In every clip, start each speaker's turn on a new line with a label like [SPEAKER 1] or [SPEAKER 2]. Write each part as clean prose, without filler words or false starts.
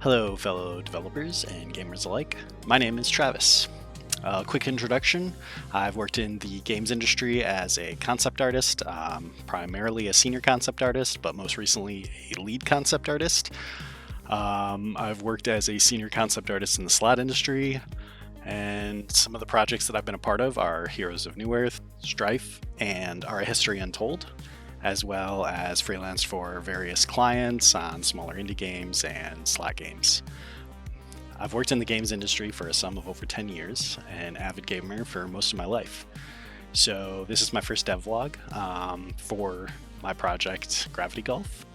[SPEAKER 1] Hello, fellow developers and gamers alike. My name is Travis. Quick introduction. I've worked in the games industry as a concept artist, primarily a senior concept artist, but most recently a lead concept artist. I've worked as a senior concept artist in the slot industry, and some of the projects that I've been a part of are Heroes of New Earth, Strife, and Our History Untold, as well as freelanced for various clients on smaller indie games and slot games. I've worked in the games industry for a sum of over 10 years, an avid gamer for most of my life. So this is my first devlog for my project Gravity Golf.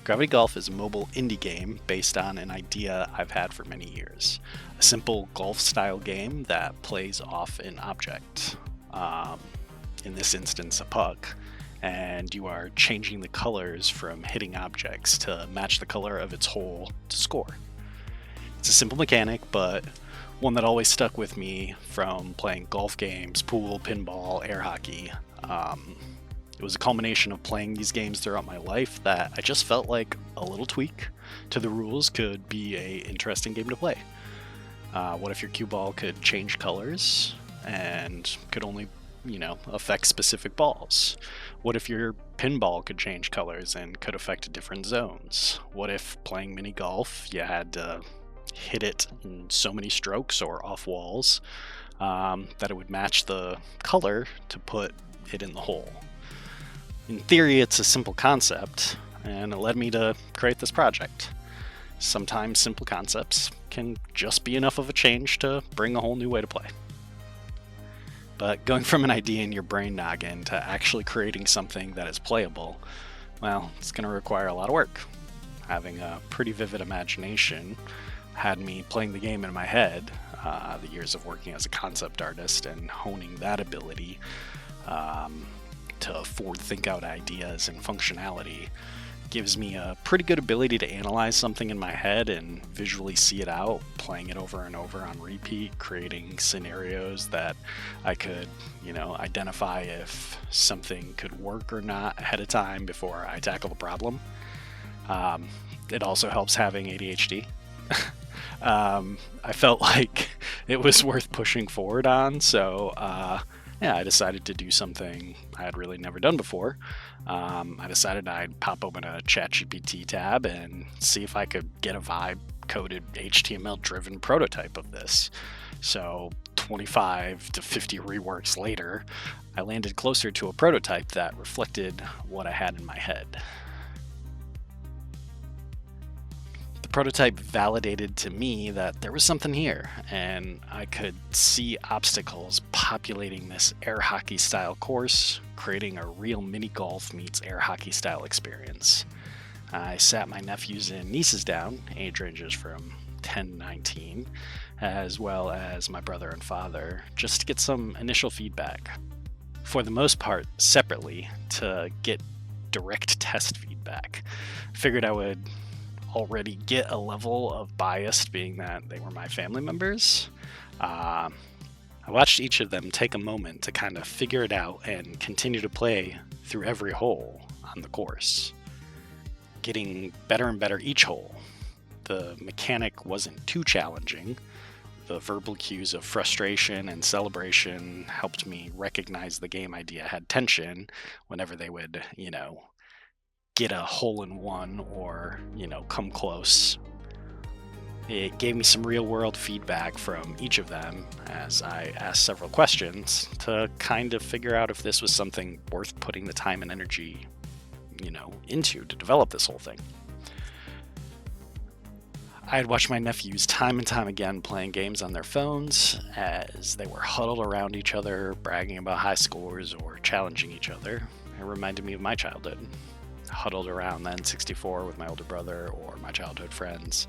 [SPEAKER 1] Gravity Golf is a mobile indie game based on an idea I've had for many years. A simple golf-style game that plays off an object, in this instance a puck, and you are changing the colors from hitting objects to match the color of its hole to score. It's a simple mechanic, but one that always stuck with me from playing golf games, pool, pinball, air hockey. It was a culmination of playing these games throughout my life that I just felt like a little tweak to the rules could be an interesting game to play. What if your cue ball could change colors and could only affect specific balls? What if your pinball could change colors and could affect different zones? What if playing mini golf, you had to hit it in so many strokes or off walls that it would match the color to put it in the hole? In theory, it's a simple concept, and it led me to create this project. Sometimes simple concepts can just be enough of a change to bring a whole new way to play. But going from an idea in your brain noggin to actually creating something that is playable, well, it's going to require a lot of work. Having a pretty vivid imagination had me playing the game in my head. The years of working as a concept artist and honing that ability to forward think out ideas and functionality gives me a pretty good ability to analyze something in my head and visually see it out, playing it over and over on repeat, creating scenarios that I could, identify if something could work or not ahead of time before I tackle the problem. It also helps having ADHD. I felt like it was worth pushing forward on, so I decided to do something I had really never done before. I decided I'd pop open a ChatGPT tab and see if I could get a vibe-coded HTML-driven prototype of this. So 25 to 50 reworks later, I landed closer to a prototype that reflected what I had in my head. The prototype validated to me that there was something here, and I could see obstacles populating this air hockey style course, creating a real mini golf meets air hockey style experience. I sat my nephews and nieces down, age ranges from 10 to 19, as well as my brother and father, just to get some initial feedback. For the most part, separately, to get direct test feedback. Figured I would already get a level of bias, being that they were my family members. I watched each of them take a moment to kind of figure it out and continue to play through every hole on the course, getting better and better each hole. The mechanic wasn't too challenging. The verbal cues of frustration and celebration helped me recognize the game idea had tension whenever they would, get a hole in one or, come close. It gave me some real world feedback from each of them as I asked several questions to kind of figure out if this was something worth putting the time and energy, into to develop this whole thing. I had watched my nephews time and time again playing games on their phones as they were huddled around each other, bragging about high scores or challenging each other. It reminded me of my childhood. Huddled around the N64 with my older brother or my childhood friends.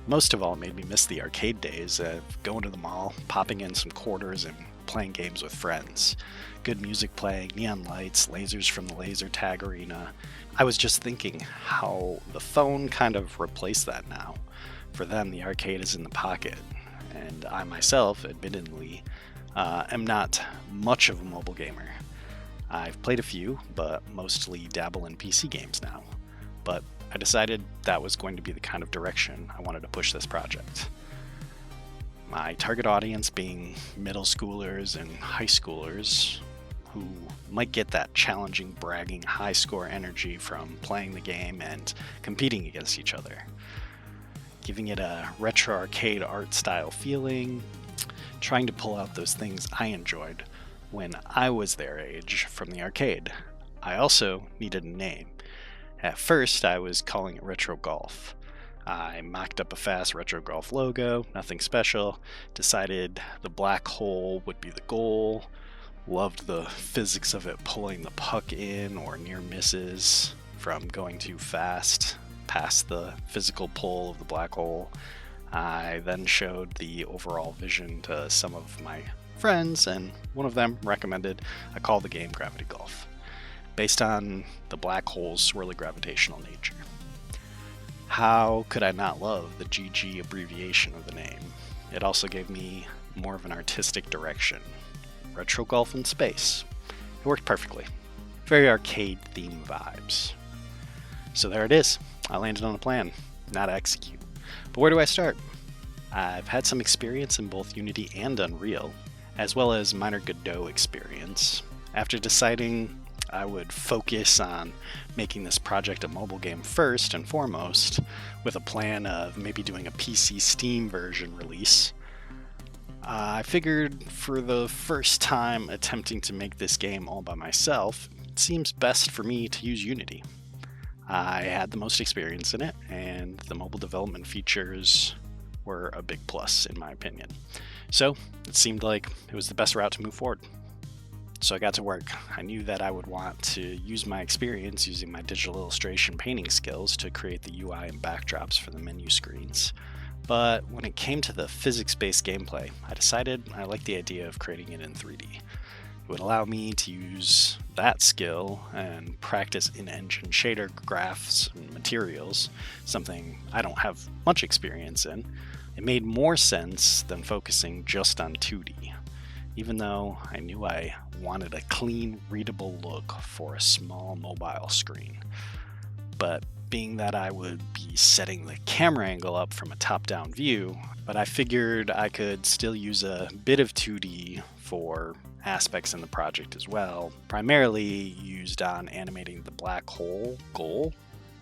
[SPEAKER 1] Most of all, it made me miss the arcade days of going to the mall, popping in some quarters, and playing games with friends. Good music playing, neon lights, lasers from the laser tag arena. I was just thinking how the phone kind of replaced that now. For them, the arcade is in the pocket, and I myself, admittedly, am not much of a mobile gamer. I've played a few, but mostly dabble in PC games now. But I decided that was going to be the kind of direction I wanted to push this project. My target audience being middle schoolers and high schoolers who might get that challenging, bragging, high score energy from playing the game and competing against each other. Giving it a retro arcade art style feeling, trying to pull out those things I enjoyed when I was their age from the arcade. I also needed a name. At first, I was calling it Retro Golf. I mocked up a fast Retro Golf logo, nothing special, decided the black hole would be the goal, loved the physics of it pulling the puck in or near misses from going too fast past the physical pull of the black hole. I then showed the overall vision to some of my friends, and one of them recommended I call the game Gravity Golf, based on the black hole's swirly gravitational nature. How could I not love the GG abbreviation of the name? It also gave me more of an artistic direction. Retro Golf in space. It worked perfectly. Very arcade theme vibes. So there it is. I landed on a plan, not to execute. But where do I start? I've had some experience in both Unity and Unreal, as well as minor Godot experience. After deciding I would focus on making this project a mobile game first and foremost, with a plan of maybe doing a PC Steam version release, I figured for the first time attempting to make this game all by myself, it seems best for me to use Unity. I had the most experience in it, and the mobile development features were a big plus in my opinion. So it seemed like it was the best route to move forward. So I got to work. I knew that I would want to use my experience using my digital illustration painting skills to create the UI and backdrops for the menu screens. But when it came to the physics-based gameplay, I decided I liked the idea of creating it in 3D. It would allow me to use that skill and practice in-engine shader graphs and materials, something I don't have much experience in. It made more sense than focusing just on 2D. Even though I knew I wanted a clean, readable look for a small mobile screen. But being that I would be setting the camera angle up from a top-down view, but I figured I could still use a bit of 2D for aspects in the project as well, primarily used on animating the black hole goal,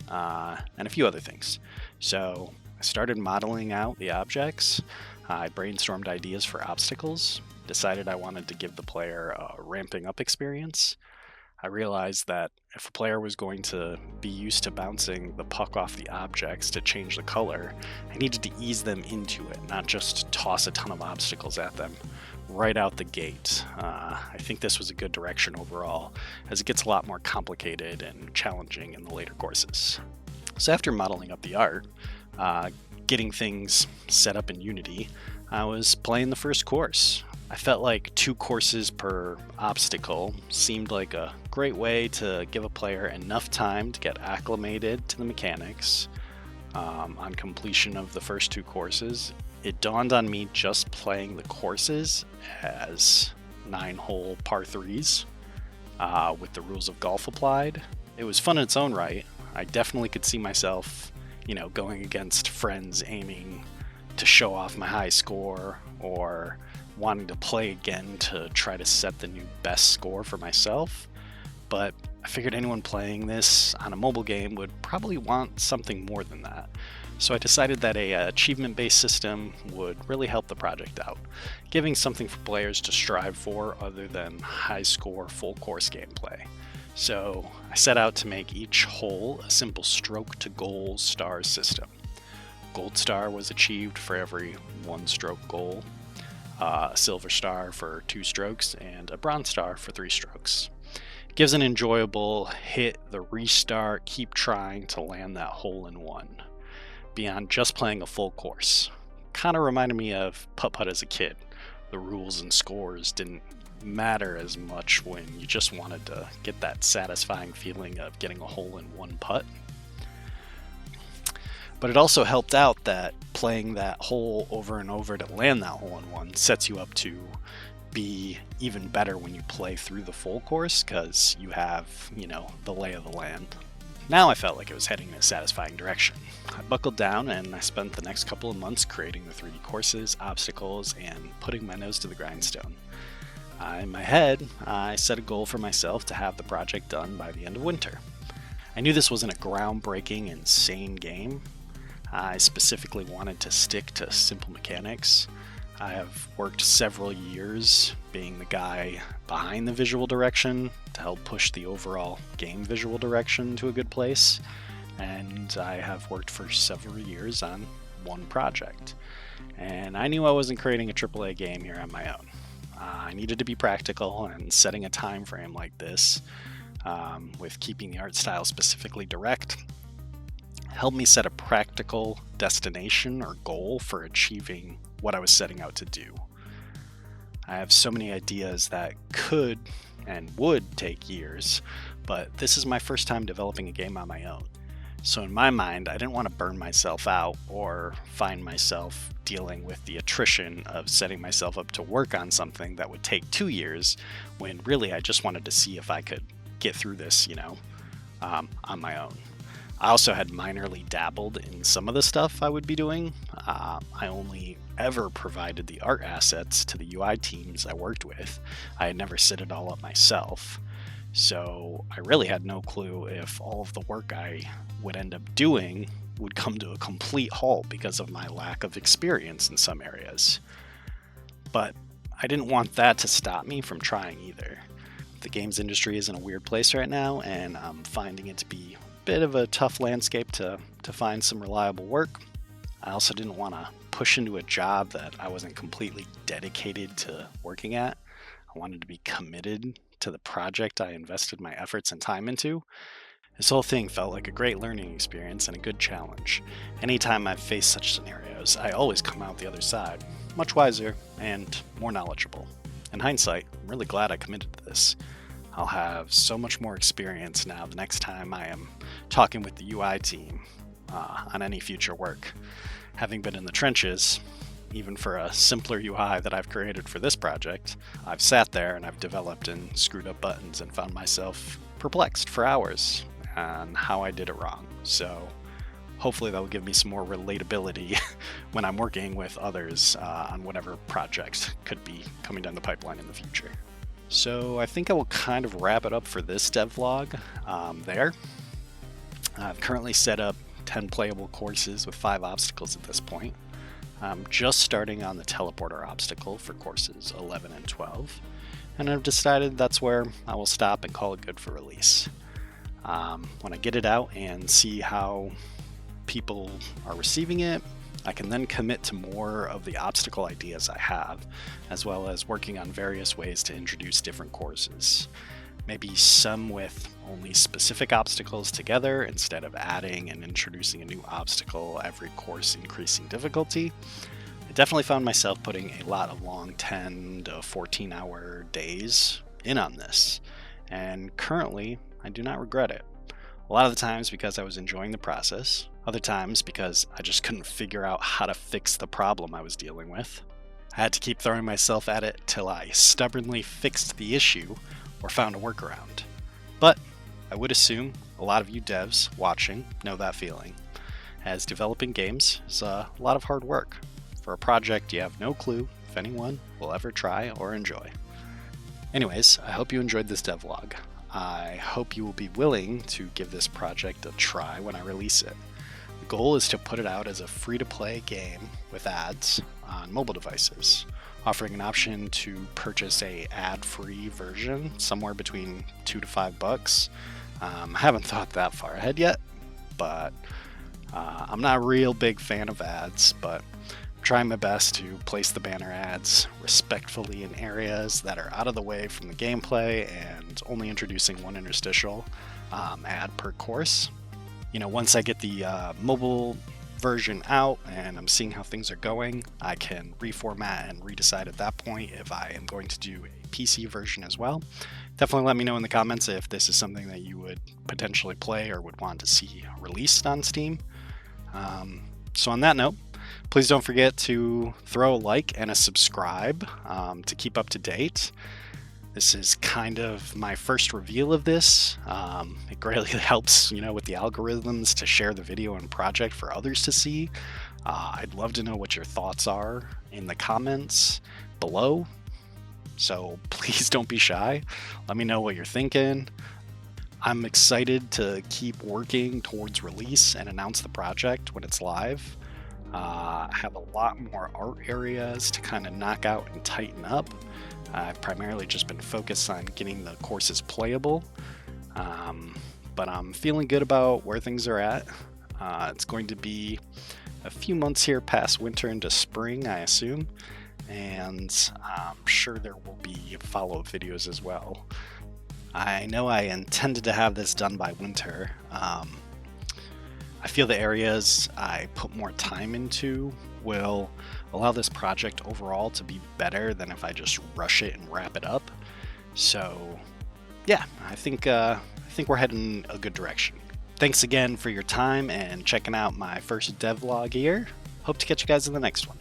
[SPEAKER 1] and a few other things. So I started modeling out the objects. I brainstormed ideas for obstacles, decided I wanted to give the player a ramping up experience. I realized that if a player was going to be used to bouncing the puck off the objects to change the color, I needed to ease them into it, not just toss a ton of obstacles at them right out the gate. I think this was a good direction overall, as it gets a lot more complicated and challenging in the later courses. So after modeling up the art, getting things set up in Unity, I was playing the first course. I felt like 2 courses per obstacle seemed like a great way to give a player enough time to get acclimated to the mechanics. On completion of the first 2 courses, it dawned on me just playing the courses as 9-hole par 3s with the rules of golf applied. It was fun in its own right. I definitely could see myself, going against friends aiming to show off my high score, or wanting to play again to try to set the new best score for myself. But I figured anyone playing this on a mobile game would probably want something more than that. So I decided that a achievement-based system would really help the project out, giving something for players to strive for other than high-score full-course gameplay. So I set out to make each hole a simple stroke-to-goal star system. Gold star was achieved for every 1-stroke goal, a silver star for 2 strokes, and a bronze star for 3 strokes. It gives an enjoyable hit the restart, keep trying to land that hole in one, beyond just playing a full course. Kind of reminded me of putt-putt as a kid. The rules and scores didn't matter as much when you just wanted to get that satisfying feeling of getting a hole in one putt. But it also helped out that playing that hole over and over to land that hole in one sets you up to be even better when you play through the full course, because you have, the lay of the land. Now I felt like it was heading in a satisfying direction. I buckled down and I spent the next couple of months creating the 3D courses, obstacles, and putting my nose to the grindstone. In my head, I set a goal for myself to have the project done by the end of winter. I knew this wasn't a groundbreaking, insane game. I specifically wanted to stick to simple mechanics. I have worked several years being the guy behind the visual direction to help push the overall game visual direction to a good place, and I have worked for several years on one project. And I knew I wasn't creating a AAA game here on my own. I needed to be practical, and setting a time frame like this, with keeping the art style specifically direct, helped me set a practical destination or goal for achieving what I was setting out to do. I have so many ideas that could and would take years, but this is my first time developing a game on my own. So in my mind, I didn't want to burn myself out or find myself dealing with the attrition of setting myself up to work on something that would take 2 years, when really I just wanted to see if I could get through this, on my own. I also had minorly dabbled in some of the stuff I would be doing. I only ever provided the art assets to the UI teams I worked with. I had never set it all up myself. So I really had no clue if all of the work I would end up doing would come to a complete halt because of my lack of experience in some areas. But I didn't want that to stop me from trying either. The games industry is in a weird place right now, and I'm finding it to be a bit of a tough landscape to find some reliable work. I also didn't want to push into a job that I wasn't completely dedicated to working at. I wanted to be committed to the project I invested my efforts and time into. This whole thing felt like a great learning experience and a good challenge. Anytime I've faced such scenarios, I always come out the other side, much wiser and more knowledgeable. In hindsight, I'm really glad I committed to this. I'll have so much more experience now the next time I am talking with the UI team on any future work. Having been in the trenches, even for a simpler UI that I've created for this project, I've sat there and I've developed and screwed up buttons and found myself perplexed for hours on how I did it wrong. So hopefully that'll give me some more relatability when I'm working with others on whatever project could be coming down the pipeline in the future. So I think I will kind of wrap it up for this devlog there. I've currently set up 10 playable courses with 5 obstacles at this point. I'm just starting on the teleporter obstacle for courses 11 and 12, and I've decided that's where I will stop and call it good for release. When I get it out and see how people are receiving it, I can then commit to more of the obstacle ideas I have, as well as working on various ways to introduce different courses. Maybe some with only specific obstacles together instead of adding and introducing a new obstacle every course, increasing difficulty. I definitely found myself putting a lot of long 10 to 14 hour days in on this, and currently I do not regret it. A lot of the times because I was enjoying the process, other times because I just couldn't figure out how to fix the problem I was dealing with. I had to keep throwing myself at it till I stubbornly fixed the issue or found a workaround. But I would assume a lot of you devs watching know that feeling, as developing games is a lot of hard work for a project you have no clue if anyone will ever try or enjoy. Anyways, I hope you enjoyed this devlog. I hope you will be willing to give this project a try when I release it. The goal is to put it out as a free-to-play game with ads on mobile devices, offering an option to purchase a ad-free version somewhere between $2 to $5. I haven't thought that far ahead yet, but I'm not a real big fan of ads, but I'm trying my best to place the banner ads respectfully in areas that are out of the way from the gameplay and only introducing one interstitial ad per course. Once I get the mobile version out and I'm seeing how things are going, I can reformat and redecide at that point if I am going to do a PC version as well. Definitely let me know in the comments if this is something that you would potentially play or would want to see released on Steam. So on that note, please don't forget to throw a like and a subscribe to keep up to date. This is kind of my first reveal of this. It greatly helps, with the algorithms to share the video and project for others to see. I'd love to know what your thoughts are in the comments below. So please don't be shy. Let me know what you're thinking. I'm excited to keep working towards release and announce the project when it's live. I have a lot more art areas to kind of knock out and tighten up. I've primarily just been focused on getting the courses playable, but I'm feeling good about where things are at. It's going to be a few months here past winter into spring, I assume, and I'm sure there will be follow-up videos as well. I know I intended to have this done by winter. I feel the areas I put more time into will allow this project overall to be better than if I just rush it and wrap it up. So yeah, I think we're heading a good direction. Thanks again for your time and checking out my first devlog here. Hope to catch you guys in the next one.